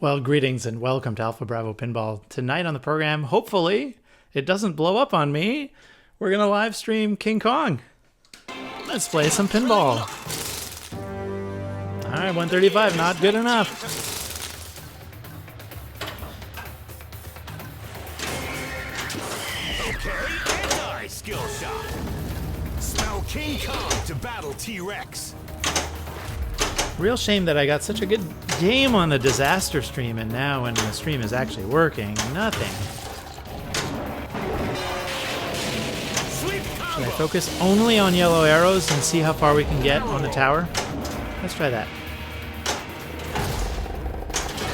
Well, greetings and welcome to Alpha Bravo Pinball. Tonight on the program, hopefully it doesn't blow up on me, we're going to live stream King Kong. Let's play some pinball. All right, 135, not good enough. Okay, anti-skill shot. Smell King Kong to battle T-Rex. Real shame that I got such a good game on the disaster stream, and now when the stream is actually working, nothing. Should I focus only on yellow arrows and see how far we can get on the tower? Let's try that.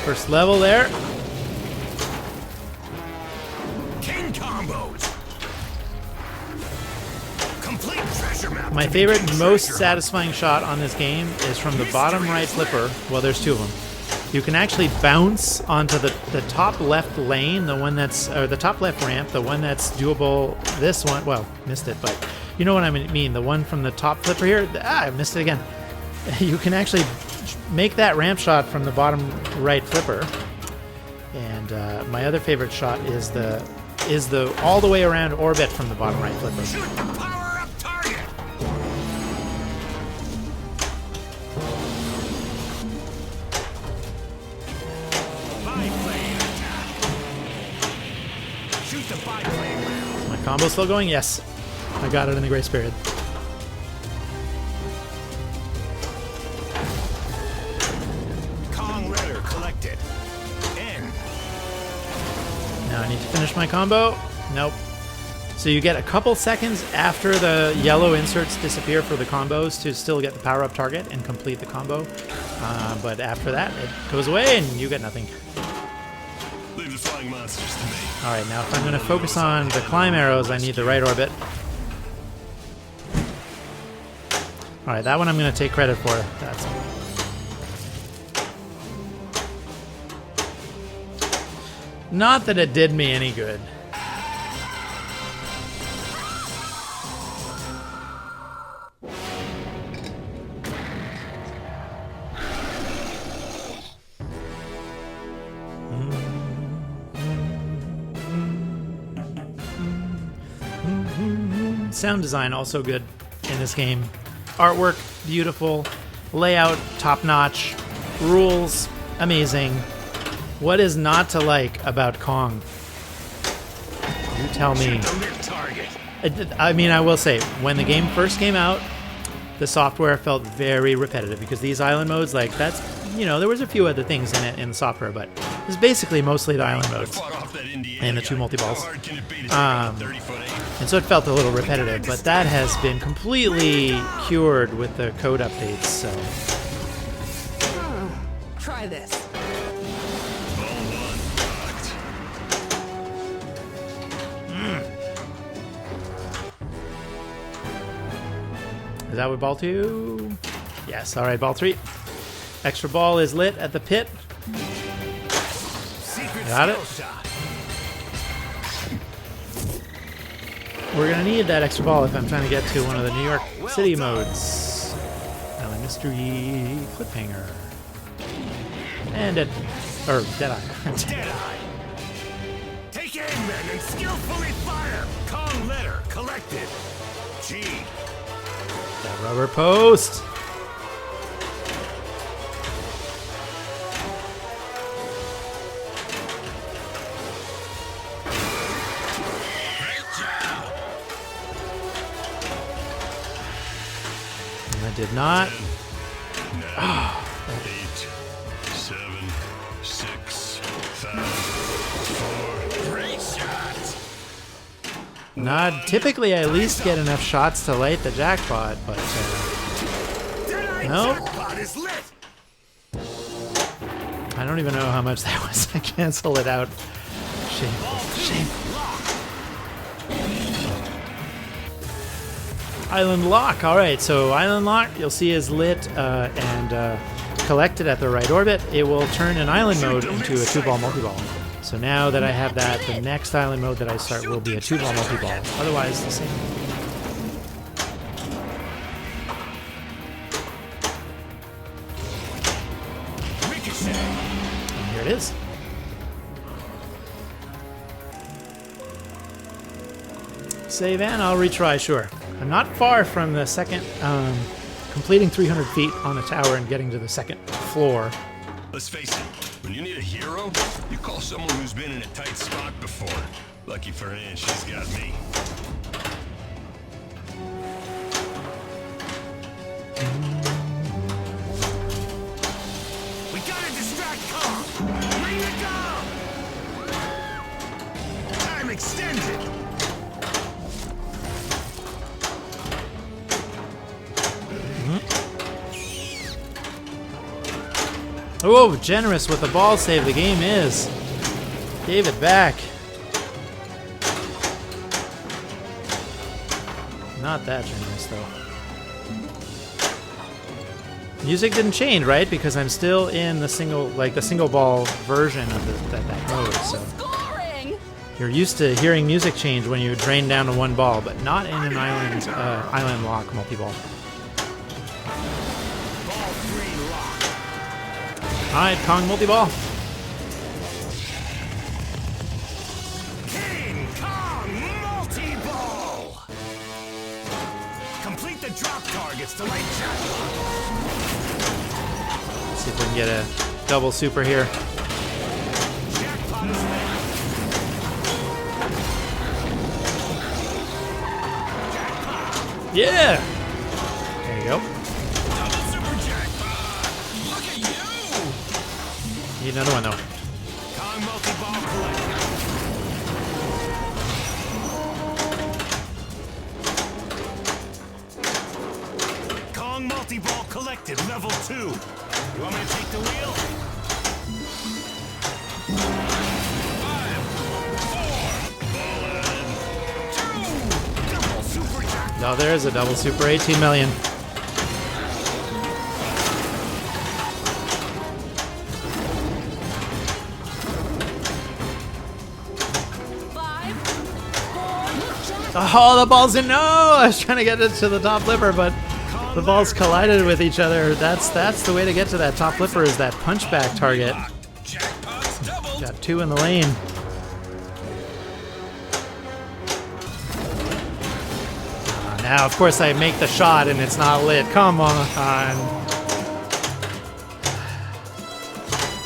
First level there. King combos. Complete treasure map. My favorite, most satisfying shot on this game is from the bottom right flipper. Well, there's two of them. You can actually bounce onto the top left lane, the one that's, or the top left ramp, the one that's doable. This one, well, missed it, but you know what I mean. The one from the top flipper here. I missed it again. You can actually make that ramp shot from the bottom right flipper. And my other favorite shot is the all the way around orbit from the bottom right flipper. Shoot the power-up target. Biplane attack. Shoot the biplane round. My combo still going? Yes. I got it in the grace period. Kong letter collected. N. Now I need to finish my combo. Nope. So you get a couple seconds after the yellow inserts disappear for the combos to still get the power-up target and complete the combo. But after that, it goes away and you get nothing. Leave the flying monsters to me. All right, now if I'm going to focus on the climb arrows, I need the right orbit. All right, that one I'm going to take credit for. That's not that it did me any good. Sound design also good in this game. Artwork, beautiful. Layout, top-notch. Rules, amazing. What is not to like about Kong? You tell me. I mean, I will say, when the game first came out, the software felt very repetitive because these island modes, like that's, you know, there was a few other things in it in the software, but it was basically mostly the island modes and the two multi-balls. And so it felt a little repetitive, but that has been completely cured with the code updates, so. Try this. Is that what ball 2? Yes, all right, ball 3. Extra ball is lit at the pit. Got it. We're gonna need that extra ball if I'm trying to get to one of the New York City modes. Island Mystery Cliffhanger. And Deadeye. Deadeye. Take aim then and skillfully fire. Kong letter collected. G. That rubber post. I did not. 9, 8, 7, 6, 5, 4. Great shot. Not typically. I at least get enough shots to light the jackpot, but no. Jackpot is lit. I don't even know how much that was. I cancel it out. Shameful. Shameful. Island Lock. All right, so Island Lock, you'll see is lit and collected at the right orbit. It will turn an island mode into a 2-ball multi-ball. So now that I have that, the next island mode that I start will be a 2-ball multi-ball. Otherwise, the same. Here it is. Save and I'll retry, sure. I'm not far from the second, completing 300 feet on the tower and getting to the second floor. Let's face it, when you need a hero, you call someone who's been in a tight spot before. Lucky for Ann, she's got me. We gotta distract Kong! Bring it down! Time extended! Oh, generous with the ball save the game is. Gave it back. Not that generous, though. Music didn't change, right? Because I'm still in the single ball version of that mode. So you're used to hearing music change when you drain down to one ball, but not in an island lock multi-ball. All right, Kong multi-ball. King Kong multi-ball! Complete the drop targets to light jackpot. Let's see if we can get a double super here. Jackpot is there. Jackpot. Yeah! There you go. Double super jackpot. Look at you! Need another one, though. Kong multi-ball collected. Kong multi-ball collected, level 2. You want me to take the wheel? 5, 4, bullet, 2, double super jackpot. No, there is a double super, 18 million. Oh, the ball's in. No! I was trying to get it to the top flipper, but the balls collided with each other. That's the way to get to that top flipper, is that punchback target. Got two in the lane. Now, of course, I make the shot and it's not lit. Come on.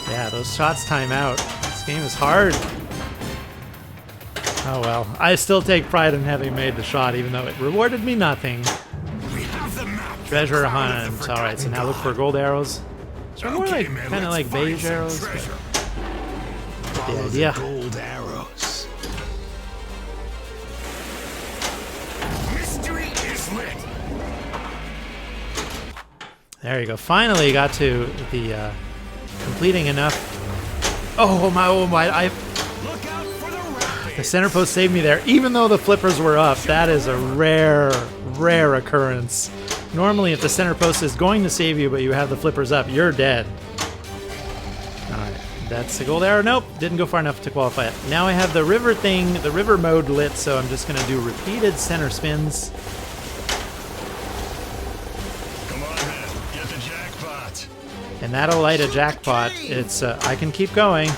Yeah, those shots time out. This game is hard. Oh well, I still take pride in having made the shot, even though it rewarded me nothing. Treasure hunt. All right, so now look for gold arrows. So more like kind of like beige arrows. But the idea. Gold arrows. Mystery is lit. There you go. Finally got to the completing enough. Oh my! The center post saved me there, even though the flippers were up. That is a rare occurrence. Normally, if the center post is going to save you, but you have the flippers up, you're dead. All right, that's a gold arrow. Nope, didn't go far enough to qualify it. Now I have the river thing, the river mode lit, so I'm just going to do repeated center spins. Come on, man, get the jackpot. And that'll light a jackpot. It's I can keep going.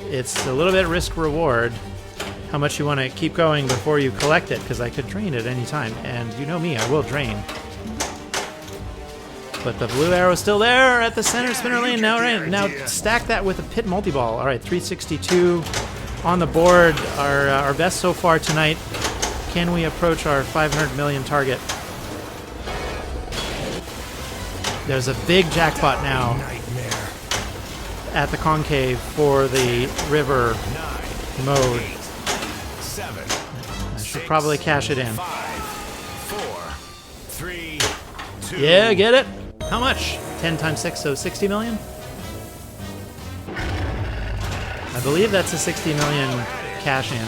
It's a little bit risk reward how much you want to keep going before you collect it, because I could drain at any time, and you know me, I will drain. But the blue arrow is still there at the center spinner lane. Now stack that with a pit multi-ball. All right, 362 on the board, our best so far tonight. Can we approach our 500 million target? There's a big jackpot now at the concave for the river mode. 8, 7, I should probably cash it in. 5, 4, 3, 2. Yeah, get it? How much? 10 times 6, so 60 million? I believe that's a 60 million cash in.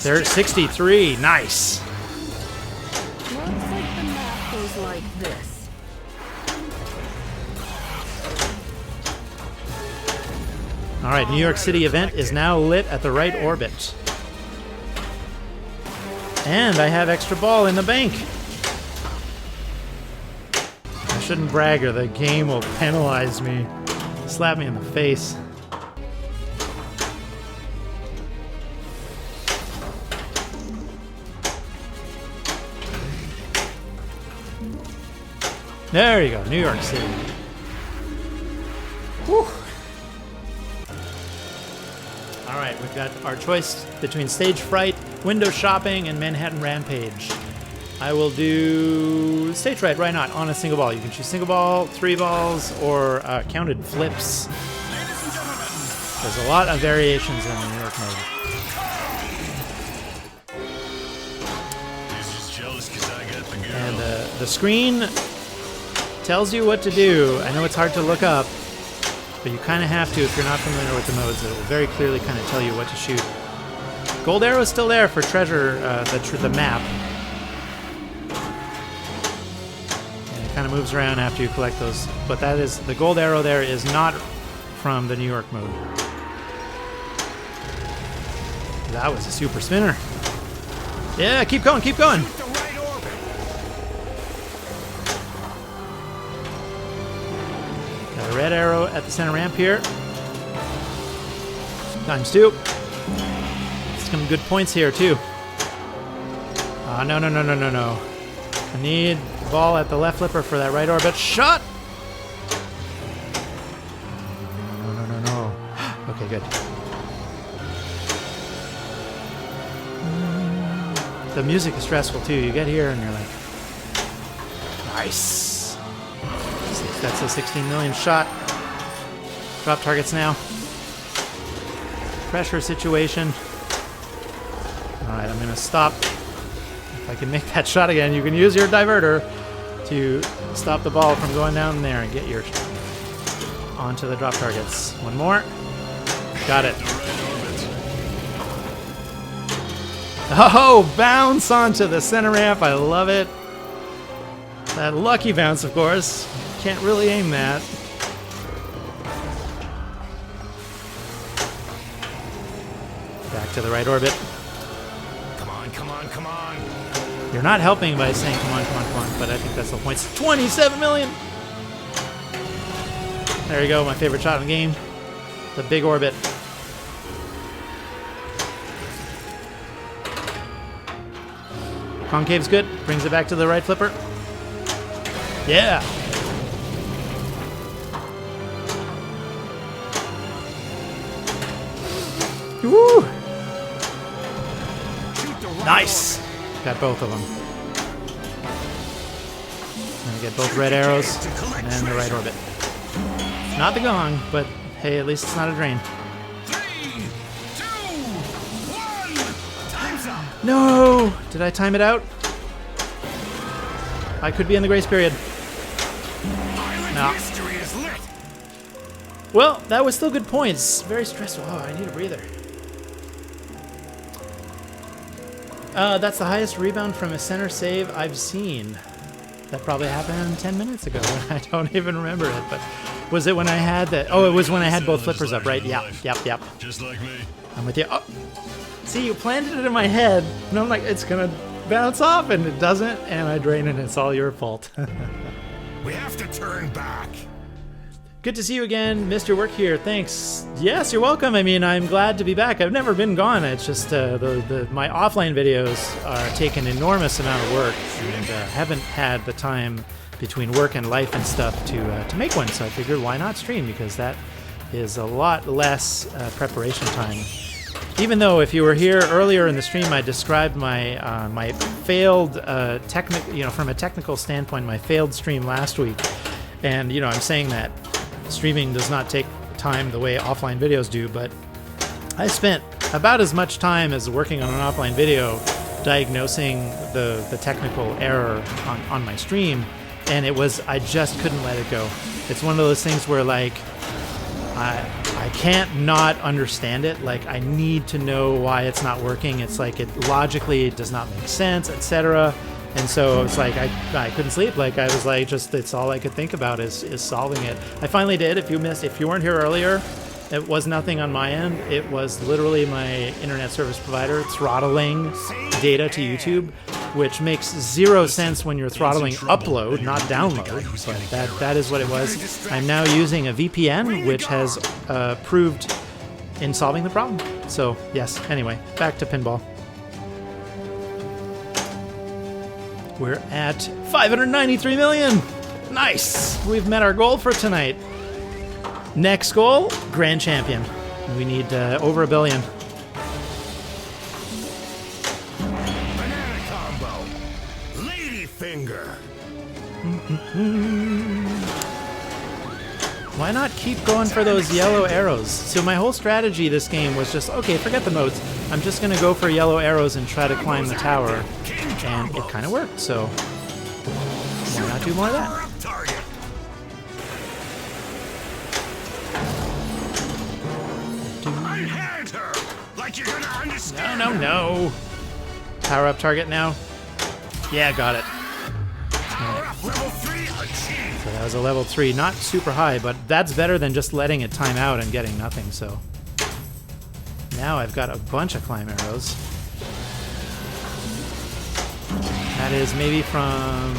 There's 63. Nice. Looks like the math goes like this. All right, New York City event is now lit at the right orbit. And I have extra ball in the bank. I shouldn't brag or the game will penalize me. Slap me in the face. There you go, New York City. Whew. All right, we've got our choice between Stage Fright, Window Shopping, and Manhattan Rampage. I will do Stage Fright, why not, on a single ball. You can choose single ball, 3 balls, or counted flips. There's a lot of variations in the New York mode. And the screen tells you what to do. I know it's hard to look up, but you kind of have to if you're not familiar with the modes. It will very clearly kind of tell you what to shoot. Gold arrow is still there for treasure, the map. And it kind of moves around after you collect those. But that is, the gold arrow there is not from the New York mode. That was a super spinner. Yeah, keep going, keep going. Got a red arrow at the center ramp here. ×2. Some good points here, too. No. I need the ball at the left flipper for that right orbit. Shot! No. Okay, good. The music is stressful, too. You get here and you're like, nice. That's a 16 million shot. Drop targets now. Pressure situation. Alright, I'm going to stop. If I can make that shot again, you can use your diverter to stop the ball from going down there and get your onto the drop targets. One more. Got it. Oh, bounce onto the center ramp. I love it. That lucky bounce, of course. Can't really aim that. Back to the right orbit. Come on. You're not helping by saying come on, but I think that's the point. 27 million! There you go, my favorite shot in the game. The big orbit. Concave's good. Brings it back to the right flipper. Yeah! Woo! Nice! Got both of them. Gonna get both red arrows and then the right orbit. Not the gong, but hey, at least it's not a drain. 3, 2, 1. Time's up. No! Did I time it out? I could be in the grace period. No. History is lit. Well, that was still good points. Very stressful. Oh, I need a breather. That's the highest rebound from a center save I've seen. That probably happened 10 minutes ago. I don't even remember it, but was it when I had that? Oh, it was when I had both flippers up, right? Yep. Just like me. I'm with you. Oh, see, you planted it in my head, and I'm like, it's gonna bounce off, and it doesn't, and I drain it, and it's all your fault. We have to turn back. Good to see you again. Missed your work here. Thanks. Yes, you're welcome. I mean, I'm glad to be back. I've never been gone. It's just my offline videos take an enormous amount of work, and haven't had the time between work and life and stuff to make one. So I figured, why not stream? Because that is a lot less preparation time. Even though, if you were here earlier in the stream, I described my my failed from a technical standpoint, my failed stream last week, and I'm saying that streaming does not take time the way offline videos do, but I spent about as much time as working on an offline video diagnosing the technical error on my stream, and I just couldn't let it go. It's one of those things where, like, I can't not understand it. Like, I need to know why it's not working. It's like it logically does not make sense, etc. And so it's like I couldn't sleep. Like, I was like, it's all I could think about is solving it. I finally did. If you weren't here earlier, it was nothing on my end. It was literally my internet service provider throttling data to YouTube, which makes zero sense when you're throttling upload, not download, but that is what it was. I'm now using a VPN, which has proved in solving the problem. So, yes, anyway, back to pinball. We're at 593 million! Nice! We've met our goal for tonight. Next goal, Grand Champion. We need over $1 billion. Banana combo. Lady finger. Why not keep going for those yellow arrows? So my whole strategy this game was just, okay, forget the modes. I'm just going to go for yellow arrows and try to climb the tower. And it kind of worked, so why not do more of that? Unhand her like you're gonna understand. No. Power up target now. Yeah, got it. Power up level 3 achieved. So that was a level 3. Not super high, but that's better than just letting it time out and getting nothing, so. Now I've got a bunch of climb arrows. That is maybe from...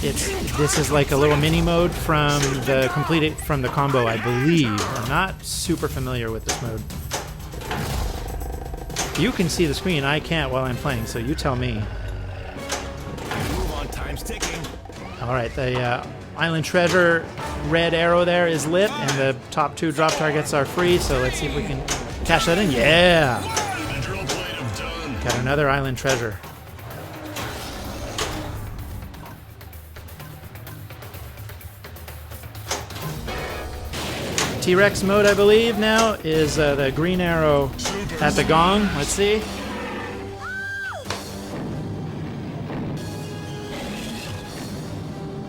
This is like a little mini mode from the combo, I believe. I'm not super familiar with this mode. You can see the screen, I can't while I'm playing, so you tell me. Move on, time's ticking. All right, the Island Treasure red arrow there is lit, and the top 2 drop targets are free, so let's see if we can cash that in. Yeah! Got another Island Treasure. T-Rex mode, I believe, now is the green arrow at the gong. Let's see.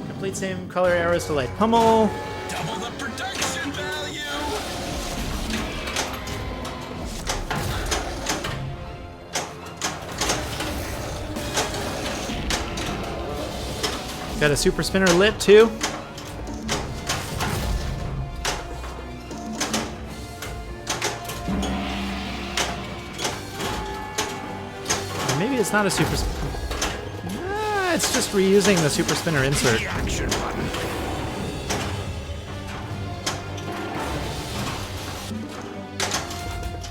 Complete same color arrows to light pummel. Double the production value. Got a super spinner lit too. Maybe it's not a super spinner. It's just reusing the super spinner insert. Action button.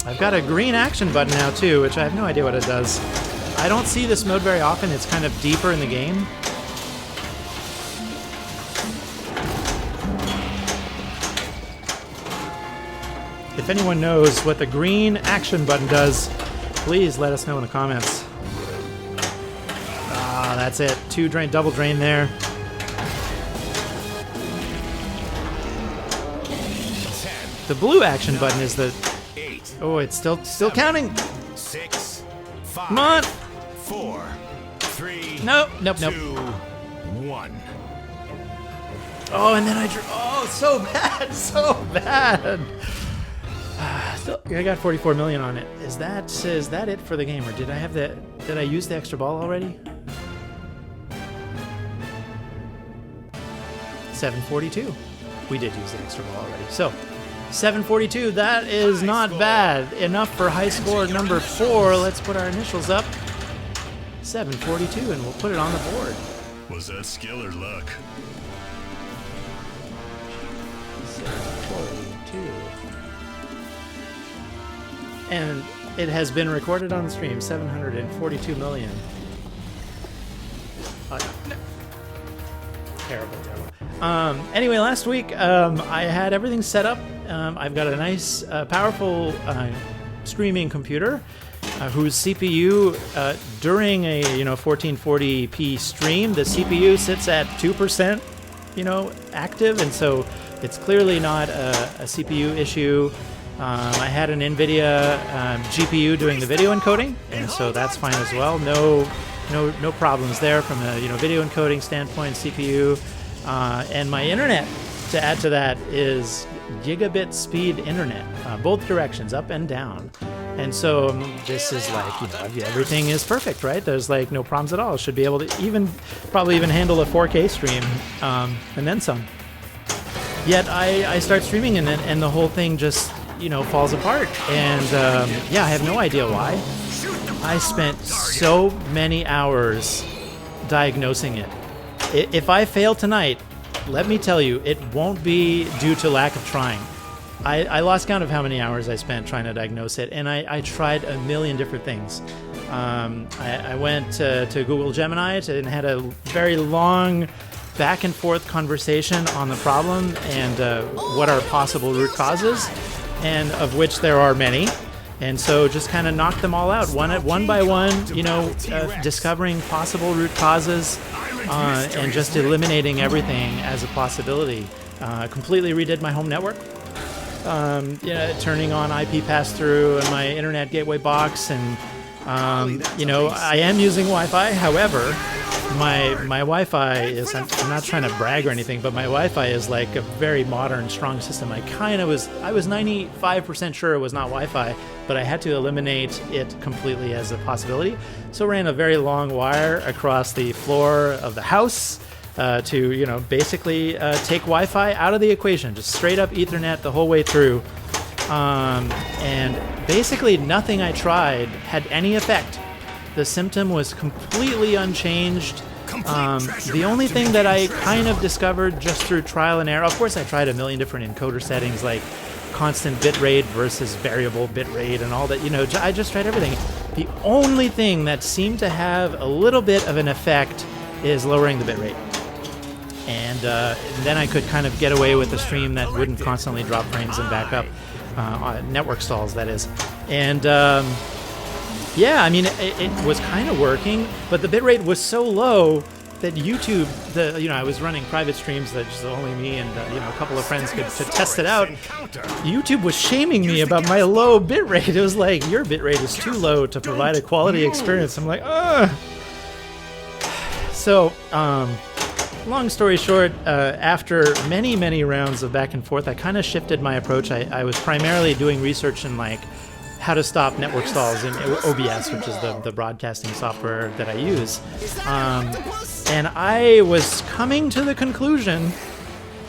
I've got a green action button now too, which I have no idea what it does. I don't see this mode very often. It's kind of deeper in the game. If anyone knows what the green action button does, please let us know in the comments. Ah, that's it. 2 drain, double drain there. 10. The blue action button is the... 8. Oh, it's still counting. 6. 5. Come on. 4. 3. Nope. 2. 1. Oh, and then I drew... Oh, so bad. So bad. I got 44 million on it. Is that it for the game, or did I use the extra ball already? 742. We did use the extra ball already. So, 742, that is not bad. Enough for high score number 4. Let's put our initials up. 742, and we'll put it on the board. Was that skill or luck? 742. And it has been recorded on the stream. 742 million. Terrible. Anyway, last week I had everything set up. I've got a nice, powerful streaming computer whose CPU during a 1440p stream, the CPU sits at 2% active, and so it's clearly not a CPU issue. I had an NVIDIA GPU doing the video encoding, and so that's fine as well. No problems there from a video encoding standpoint, CPU. And my internet, to add to that, is gigabit speed internet, both directions, up and down. And so this is like, everything is perfect, right? There's like no problems at all. Should be able to probably even handle a 4K stream, and then some. Yet I start streaming and the whole thing just falls apart, and I have no idea why. I spent so many hours diagnosing it. If I fail tonight, let me tell you, it won't be due to lack of trying. I lost count of how many hours I spent trying to diagnose it, and I tried a million different things. I went to Google Gemini and had a very long back and forth conversation on the problem and what are possible root causes, and of which there are many. And so just kind of knocked them all out one by one, discovering possible root causes and just eliminating everything as a possibility. Completely redid my home network. Turning on IP pass-through and my internet gateway box, and I am using Wi-Fi. However, my Wi-Fi is, I'm not trying to brag or anything, but my Wi-Fi is like a very modern, strong system. I was 95% sure it was not Wi-Fi, but I had to eliminate it completely as a possibility. So ran a very long wire across the floor of the house to basically take Wi-Fi out of the equation, just straight up Ethernet the whole way through. And basically nothing I tried had any effect. The symptom was completely unchanged. The only thing that I kind of discovered just through trial and error, of course I tried a million different encoder settings like constant bit rate versus variable bit rate and all that, I just tried everything. The only thing that seemed to have a little bit of an effect is lowering the bit rate. And then I could kind of get away with a stream that wouldn't constantly drop frames and back up. Network stalls, that is. And it was kind of working, but the bitrate was so low that YouTube, I was running private streams that just only me and a couple of friends could test it out. YouTube was shaming me about my low bitrate. It was like, your bitrate is too low to provide a quality experience. I'm like, ugh. So, long story short, after many, many rounds of back and forth, I kind of shifted my approach. I was primarily doing research in how to stop network stalls in OBS, which is the broadcasting software that I use. And I was coming to the conclusion,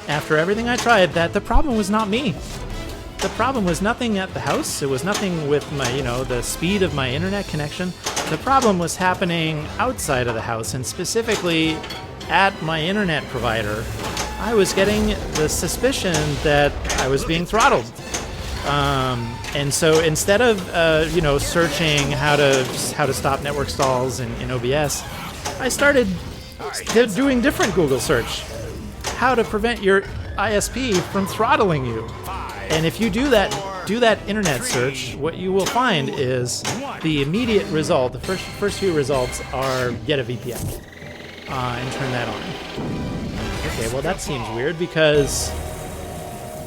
after everything I tried, that the problem was not me. The problem was nothing at the house. It was nothing with my, the speed of my internet connection. The problem was happening outside of the house, and specifically at my internet provider. I was getting the suspicion that I was being throttled. And so instead of searching how to stop network stalls in OBS, I started doing different Google search. How to prevent your ISP from throttling you. And if you do that internet search, what you will find is the immediate result, the first few results are get a VPN. And turn that on. Okay, well that seems weird because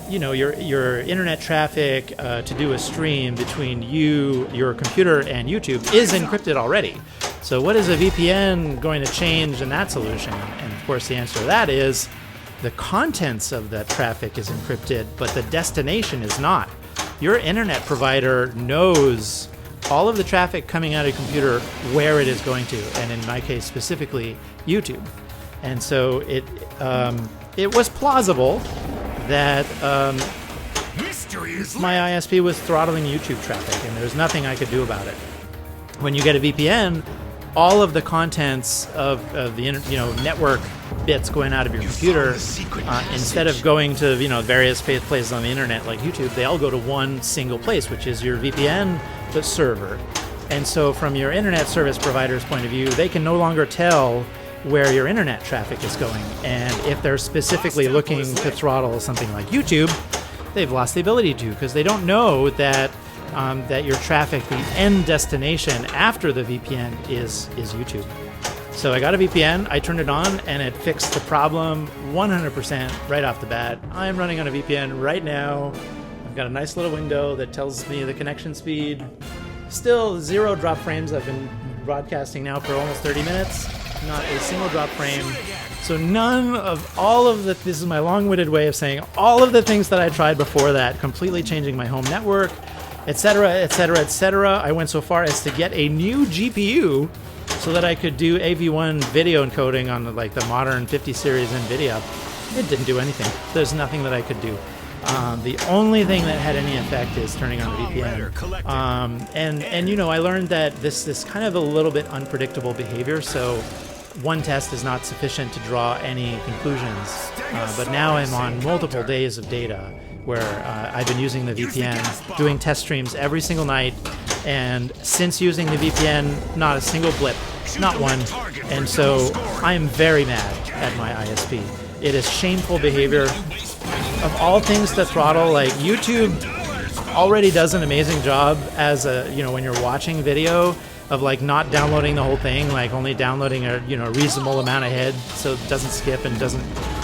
your internet traffic to do a stream between your computer and YouTube is encrypted already. So what is a VPN going to change in that solution? And of course the answer to that is the contents of that traffic is encrypted, but the destination is not. Your internet provider knows all of the traffic coming out of your computer, where it is going to, and in my case specifically, YouTube. And so it was plausible that my ISP was throttling YouTube traffic, and there's nothing I could do about it. When you get a VPN, all of the contents of the network bits going out of your computer, instead of going to various places on the internet like YouTube, they all go to one single place, which is your VPN, the server. And so from your internet service provider's point of view, they can no longer tell where your internet traffic is going. And if they're specifically looking to throttle something like YouTube, they've lost the ability to, because they don't know that your traffic, the end destination after the VPN is YouTube. So I got a VPN, I turned it on, and it fixed the problem 100% right off the bat. I'm running on a VPN right now. I've got a nice little window that tells me the connection speed. Still 0 drop frames. I've been broadcasting now for almost 30 minutes. Not a single drop frame. So none of all of the, this is my long-winded way of saying all of the things that I tried before that, completely changing my home network, etc., etc., etc. I went so far as to get a new GPU so that I could do AV1 video encoding on the modern 50 series NVIDIA. It didn't do anything. There's nothing that I could do. The only thing that had any effect is turning on the VPN. And you know, I learned that this kind of a little bit unpredictable behavior, so one test is not sufficient to draw any conclusions. But now I'm on multiple days of data where I've been using the VPN, doing test streams every single night, and since using the VPN, not a single blip, not one. And so I am very mad at my ISP. It is shameful behavior. Of all things to throttle, like YouTube already does an amazing job as a, you know, when you're watching video of like not downloading the whole thing, like only downloading a, you know, reasonable amount ahead so it doesn't skip and doesn't,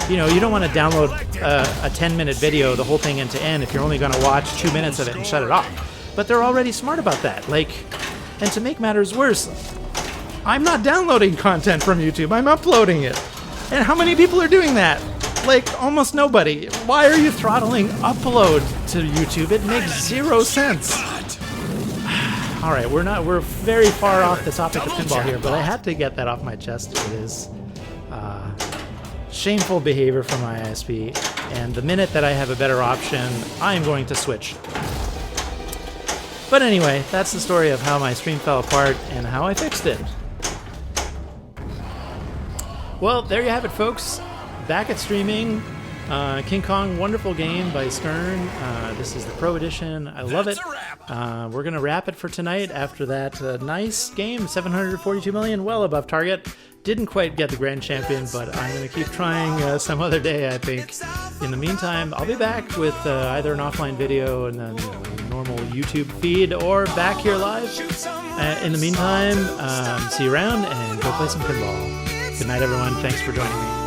you know, you don't want to download a 10-minute video, the whole thing end to end, if you're only going to watch 2 minutes of it and shut it off. But they're already smart about that. Like, and to make matters worse, I'm not downloading content from YouTube, I'm uploading it. And how many people are doing that? Like, almost nobody. Why are you throttling upload to YouTube? It makes zero sense. All right, we're very far off the topic of pinball here, but I had to get that off my chest. It is shameful behavior from my ISP, and the minute that I have a better option, I am going to switch. But anyway, that's the story of how my stream fell apart and how I fixed it. Well, there you have it, folks. Back at streaming, King Kong, wonderful game by Stern. This is the Pro Edition. I love it. We're going to wrap it for tonight after that nice game, 742 million, well above target. Didn't quite get the Grand Champion, but I'm going to keep trying some other day, I think. In the meantime, I'll be back with either an offline video and then normal YouTube feed or back here live. In the meantime, see you around and go play some pinball. Good night, everyone. Thanks for joining me.